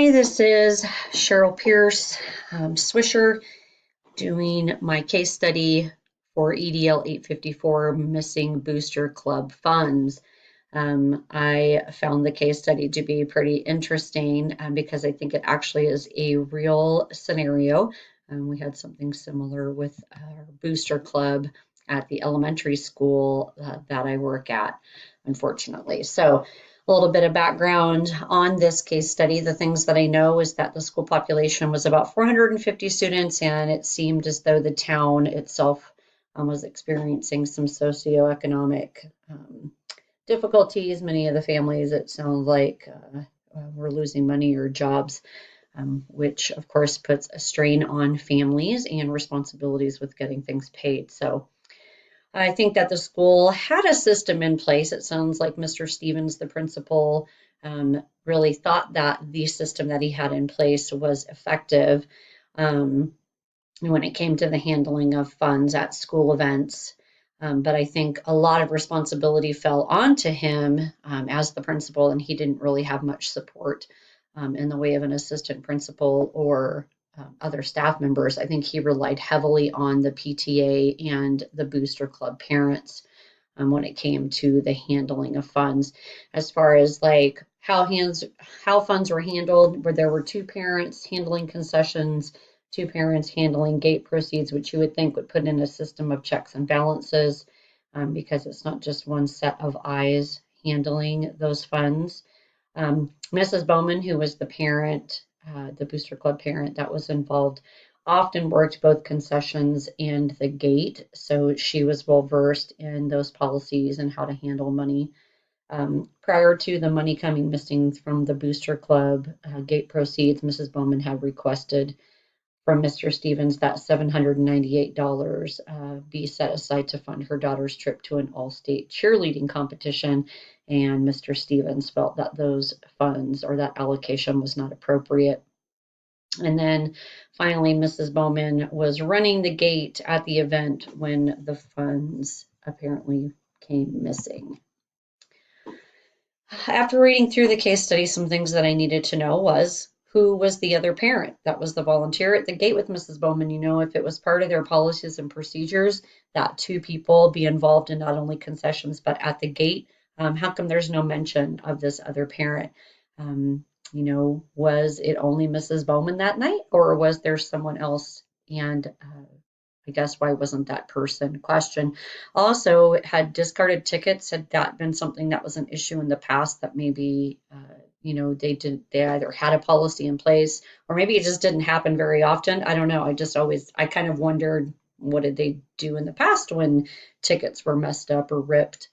Hi, this is Cheryl Pierce, Swisher, doing my case study for EDL 854 Missing Booster Club Funds. I found the case study to be pretty interesting because I think it actually is a real scenario. We had something similar with our booster club at the elementary school that I work at, unfortunately. So, a little bit of background on this case study. The things that I know is that the school population was about 450 students, and it seemed as though the town itself was experiencing some socioeconomic difficulties. Many of the families, it sounds like, were losing money or jobs, which of course puts a strain on families and responsibilities with getting things paid. So I think that the school had a system in place. It sounds like Mr. Stevens, the principal, really thought that the system that he had in place was effective when it came to the handling of funds at school events. But I think a lot of responsibility fell onto him as the principal, and he didn't really have much support in the way of an assistant principal or other staff members. I think he relied heavily on the PTA and the booster club parents when it came to the handling of funds. As far as like how funds were handled, where there were two parents handling concessions, two parents handling gate proceeds, which you would think would put in a system of checks and balances, because it's not just one set of eyes handling those funds. Mrs. Bowman, who was the parent, the booster club parent that was involved, often worked both concessions and the gate, so she was well versed in those policies and how to handle money. Prior to the money coming missing from the booster club gate proceeds, Mrs. Bowman had requested from Mr. Stevens that $798 be set aside to fund her daughter's trip to an all-state cheerleading competition, and Mr. Stevens felt that those funds or that allocation was not appropriate. And then finally, Mrs. Bowman was running the gate at the event when the funds apparently came missing. After reading through the case study, some things that I needed to know was who was the other parent that was the volunteer at the gate with Mrs. Bowman. You know, if it was part of their policies and procedures that two people be involved in not only concessions but at the gate, how come there's no mention of this other parent? Was it only Mrs. Bowman that night, or was there someone else? And I guess why wasn't that person questioned? Also, had discarded tickets, had that been something that was an issue in the past that maybe they either had a policy in place or maybe it just didn't happen very often. I don't know. I kind of wondered, what did they do in the past when tickets were messed up or ripped?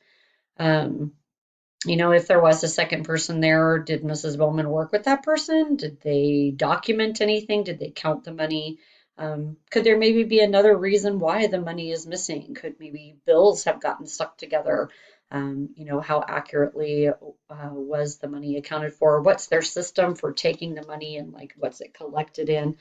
If there was a second person there, did Mrs. Bowman work with that person? Did they document anything? Did they count the money? Could there maybe be another reason why the money is missing? Could maybe bills have gotten stuck together? How accurately was the money accounted for? What's their system for taking the money and like what's it collected in?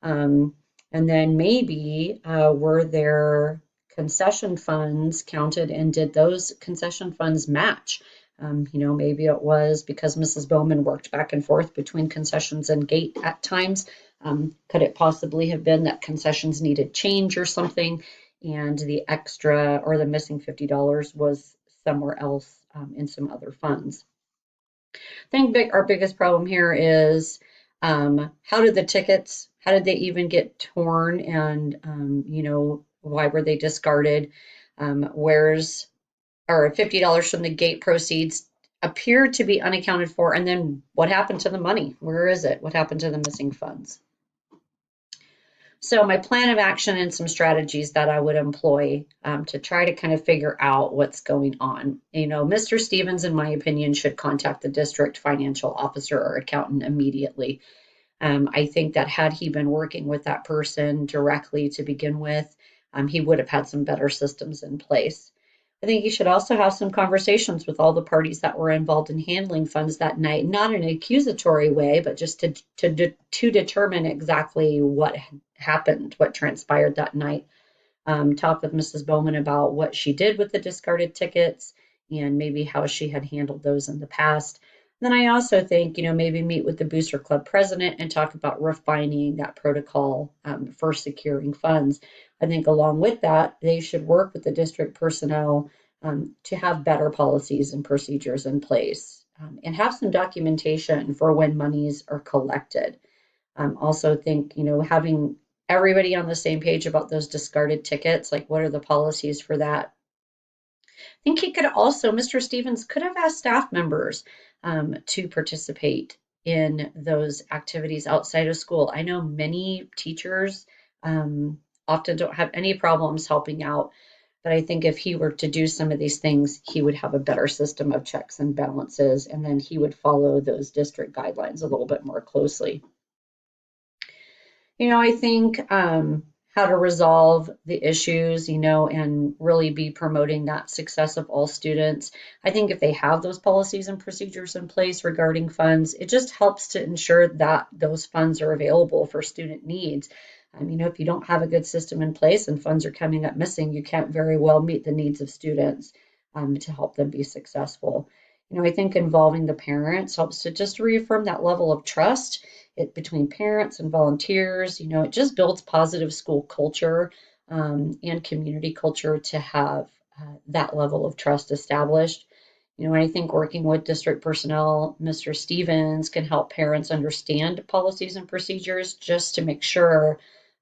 And then maybe were there concession funds counted, and did those concession funds match? Maybe it was because Mrs. Bowman worked back and forth between concessions and gate at times. Could it possibly have been that concessions needed change or something, and the extra or the missing $50 was somewhere else in some other funds? I think our biggest problem here is how did they even get torn, and why were they discarded? Where's or $50 from the gate proceeds appeared to be unaccounted for, and then what happened to the money? Where is it? What happened to the missing funds? So my plan of action and some strategies that I would employ to try to kind of figure out what's going on. Mr. Stevens, in my opinion, should contact the district financial officer or accountant immediately. I think that had he been working with that person directly to begin with, he would have had some better systems in place. I think you should also have some conversations with all the parties that were involved in handling funds that night, not in an accusatory way, but just to determine exactly what happened, what transpired that night. Talk with Mrs. Bowman about what she did with the discarded tickets and maybe how she had handled those in the past. Then I also think, maybe meet with the Booster Club president and talk about refining that protocol for securing funds. I think along with that, they should work with the district personnel to have better policies and procedures in place and have some documentation for when monies are collected. Also think, having everybody on the same page about those discarded tickets, like what are the policies for that? I think he could also, Mr. Stevens could have asked staff members to participate in those activities outside of school. I know many teachers often don't have any problems helping out, but I think if he were to do some of these things, he would have a better system of checks and balances, and then he would follow those district guidelines a little bit more closely. I think how to resolve the issues, and really be promoting that success of all students. I think if they have those policies and procedures in place regarding funds, it just helps to ensure that those funds are available for student needs. If you don't have a good system in place and funds are coming up missing, you can't very well meet the needs of students to help them be successful. I think involving the parents helps to just reaffirm that level of trust between parents and volunteers. It just builds positive school culture and community culture to have that level of trust established. I think working with district personnel, Mr. Stevens can help parents understand policies and procedures just to make sure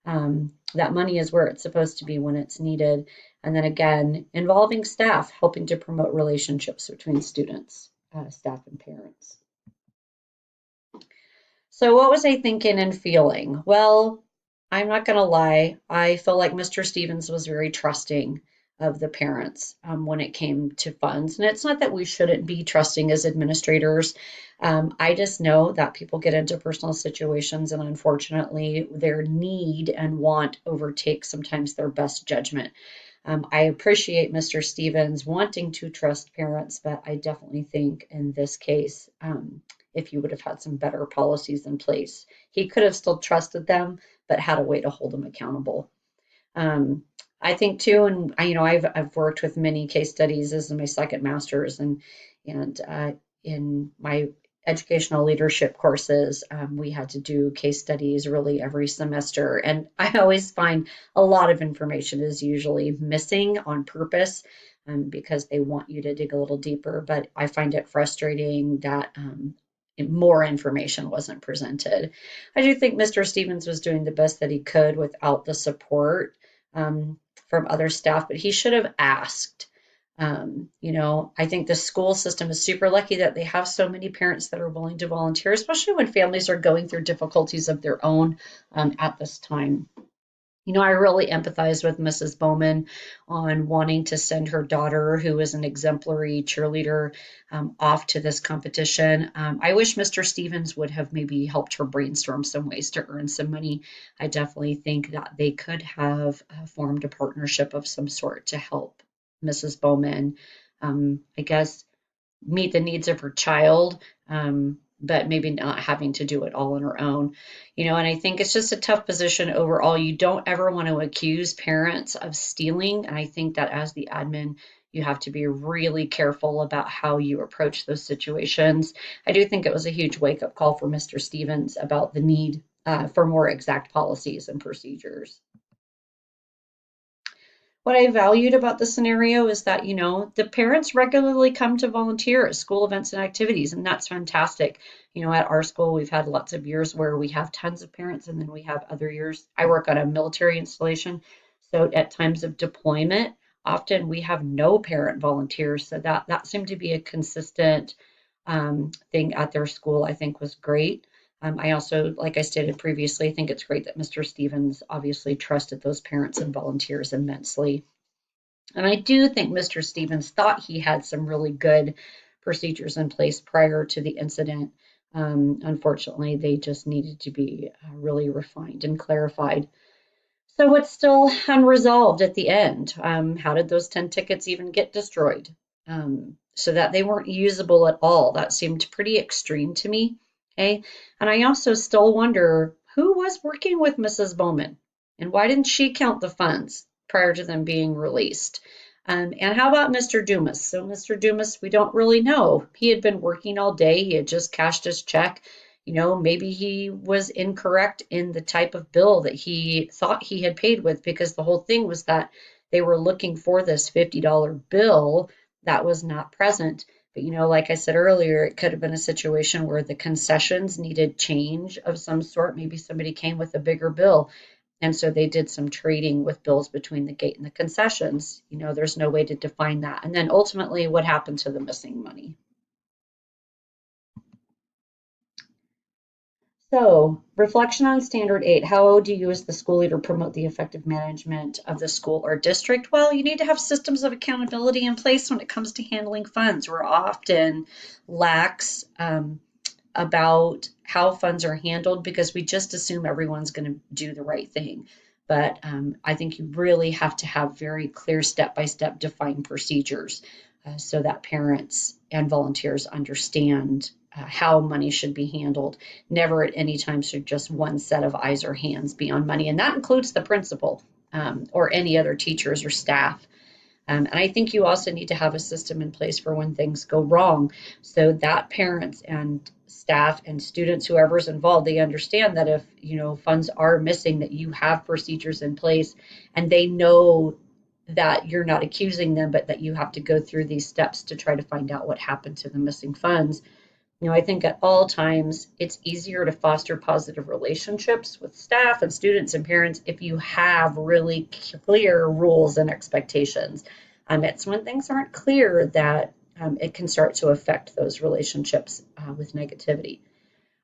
that money is where it's supposed to be when it's needed. And then again, involving staff, helping to promote relationships between students, staff, and parents. So what was I thinking and feeling? Well, I'm not going to lie. I feel like Mr. Stevens was very trusting of the parents when it came to funds. And it's not that we shouldn't be trusting as administrators. I just know that people get into personal situations, and unfortunately, their need and want overtakes sometimes their best judgment. I appreciate Mr. Stevens wanting to trust parents, but I definitely think in this case, if you would have had some better policies in place, he could have still trusted them, but had a way to hold them accountable. I think too, and I've worked with many case studies as my second master's, and in my educational leadership courses, we had to do case studies really every semester, and I always find a lot of information is usually missing on purpose. Because they want you to dig a little deeper, but I find it frustrating that more information wasn't presented. I do think Mr. Stevens was doing the best that he could without the support from other staff, but he should have asked. I think the school system is super lucky that they have so many parents that are willing to volunteer, especially when families are going through difficulties of their own at this time. I really empathize with Mrs. Bowman on wanting to send her daughter, who is an exemplary cheerleader, off to this competition. I wish Mr. Stevens would have maybe helped her brainstorm some ways to earn some money. I definitely think that they could have formed a partnership of some sort to help Mrs. Bowman, I guess, meet the needs of her child, but maybe not having to do it all on her own. And I think it's just a tough position overall. You don't ever want to accuse parents of stealing. And I think that as the admin, you have to be really careful about how you approach those situations. I do think it was a huge wake up call for Mr. Stevens about the need for more exact policies and procedures. What I valued about the scenario is that, the parents regularly come to volunteer at school events and activities, and that's fantastic. At our school, we've had lots of years where we have tons of parents, and then we have other years. I work on a military installation, so at times of deployment, often we have no parent volunteers. So that seemed to be a consistent thing at their school. I think was great. I also, like I stated previously, think it's great that Mr. Stevens obviously trusted those parents and volunteers immensely. And I do think Mr. Stevens thought he had some really good procedures in place prior to the incident. Unfortunately, they just needed to be really refined and clarified. So what's still unresolved at the end? How did those 10 tickets even get destroyed? So that they weren't usable at all. That seemed pretty extreme to me. Okay. And I also still wonder who was working with Mrs. Bowman and why didn't she count the funds prior to them being released? And how about Mr. Dumas? So Mr. Dumas, we don't really know. He had been working all day. He had just cashed his check. Maybe he was incorrect in the type of bill that he thought he had paid with, because the whole thing was that they were looking for this $50 bill that was not present. But like I said earlier, it could have been a situation where the concessions needed change of some sort. Maybe somebody came with a bigger bill. And so they did some trading with bills between the gate and the concessions. There's no way to define that. And then ultimately, what happened to the missing money? So, reflection on Standard 8. How do you as the school leader promote the effective management of the school or district? Well, you need to have systems of accountability in place when it comes to handling funds. We're often lax about how funds are handled because we just assume everyone's going to do the right thing. But I think you really have to have very clear step-by-step defined procedures so that parents and volunteers understand how money should be handled. Never at any time should just one set of eyes or hands be on money, and that includes the principal or any other teachers or staff. And I think you also need to have a system in place for when things go wrong so that parents and staff and students, whoever's involved, they understand that if, funds are missing, that you have procedures in place and they know that you're not accusing them, but that you have to go through these steps to try to find out what happened to the missing funds. I think at all times it's easier to foster positive relationships with staff and students and parents if you have really clear rules and expectations. It's when things aren't clear that it can start to affect those relationships with negativity.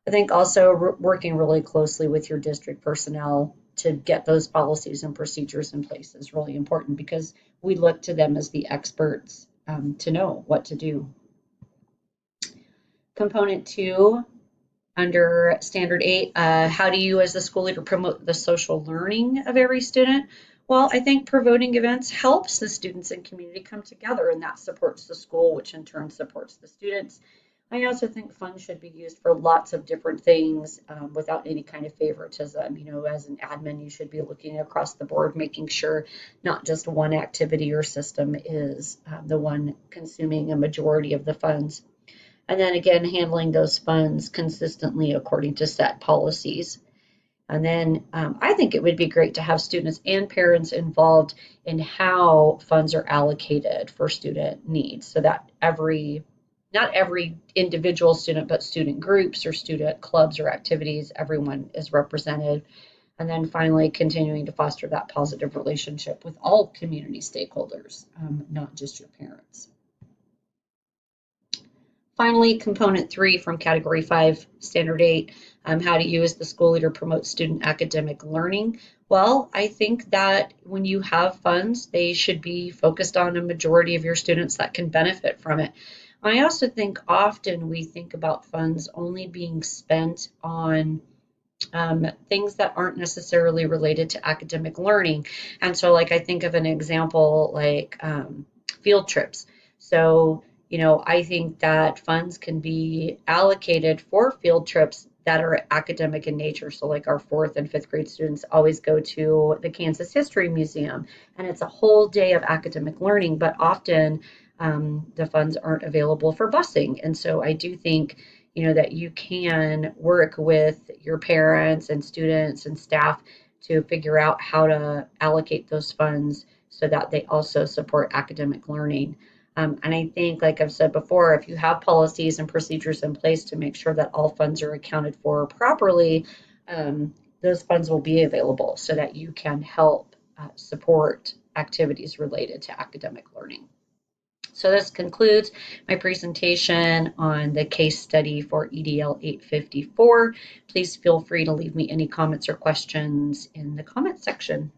I think also working really closely with your district personnel to get those policies and procedures in place is really important because we look to them as the experts to know what to do. Component 2 under Standard 8, how do you as the school leader promote the social learning of every student? Well, I think promoting events helps the students and community come together, and that supports the school, which in turn supports the students. I also think funds should be used for lots of different things without any kind of favoritism. As an admin, you should be looking across the board, making sure not just one activity or system is the one consuming a majority of the funds. And then again, handling those funds consistently according to set policies. And then I think it would be great to have students and parents involved in how funds are allocated for student needs so that not every individual student, but student groups or student clubs or activities, everyone is represented. And then finally, continuing to foster that positive relationship with all community stakeholders, not just your parents. Finally, component 3 from category 5, standard 8, how do you as the school leader promote student academic learning? Well, I think that when you have funds, they should be focused on a majority of your students that can benefit from it. I also think often we think about funds only being spent on things that aren't necessarily related to academic learning. And so like I think of an example like field trips. So I think that funds can be allocated for field trips that are academic in nature. So like our 4th and 5th grade students always go to the Kansas History Museum, and it's a whole day of academic learning, but often the funds aren't available for busing. And so I do think, that you can work with your parents and students and staff to figure out how to allocate those funds so that they also support academic learning. And I think, like I've said before, if you have policies and procedures in place to make sure that all funds are accounted for properly, those funds will be available so that you can help support activities related to academic learning. So this concludes my presentation on the case study for EDL 854. Please feel free to leave me any comments or questions in the comment section.